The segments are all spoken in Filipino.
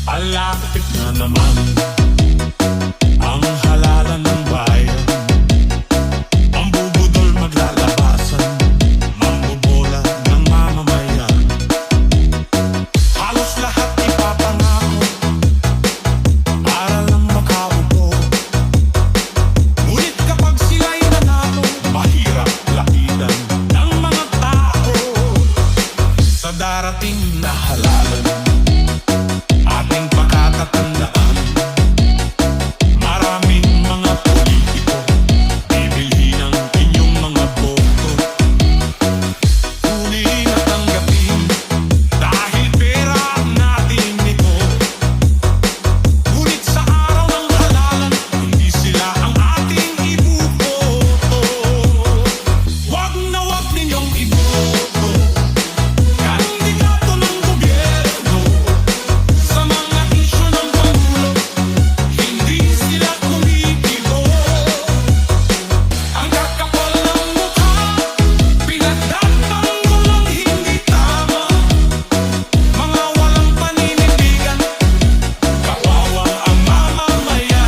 Alapit na naman ang halalan ng bayan. Ang bubudol maglalabasan, mambobola ng mamamayan. Halos lahat ipapangako para lang makaupo. Ngunit kapag sila'y nanalo, mahirap lapitan ng mga tao. Sa darating na halalan, ating pagkatatandaan, maraming mga politiko bibilhin ang inyong mga boto. Kunin at tanggapin dahil pera natin ito. Ngunit sa araw ng halalan, hindi sila ang ating ibuboto. Wag na wag ninyong iboto kandidato ng gobyerno. Sa mga isyu ng Pangulo, hindi sila kumikibo. Ang kakapal ng mukha, pinagtatanggol ang hindi tama. Mga walang paninindigan, kawawang ang mamamayan.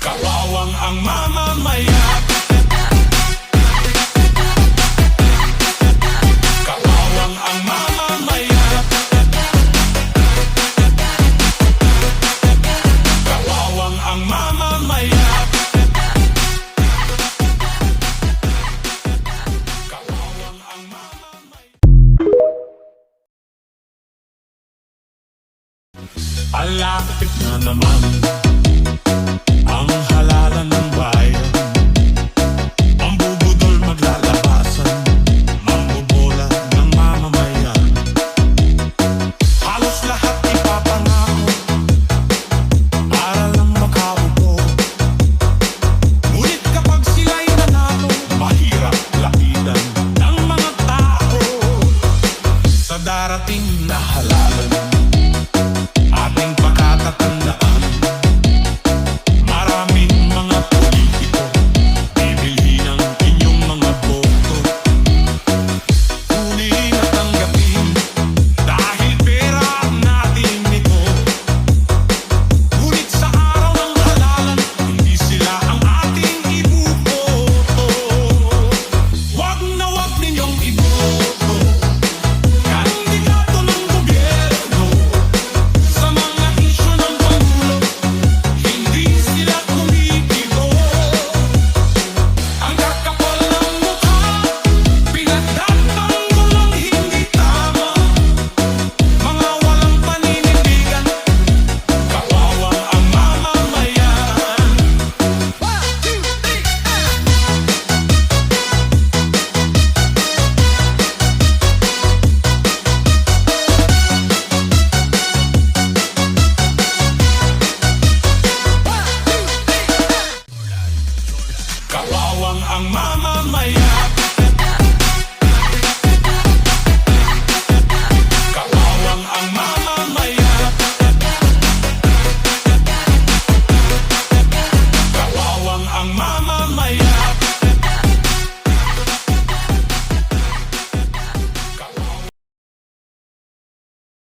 Kawawang ang mamamayan. Kawawang ang mamamayan. Kawawang ang mamamayan. Kawawang ang mamamayan. Alapit na naman ang halalan ng bayan. Ang bubudol maglalabasan, mambobola ng mamamayan. Halos lahat ipapangako para lang makaupo. Ngunit kapag sila'y nanalo, mahirap lapitan ng mga tao. Sa darating na halalan, ating pagkatatandaan,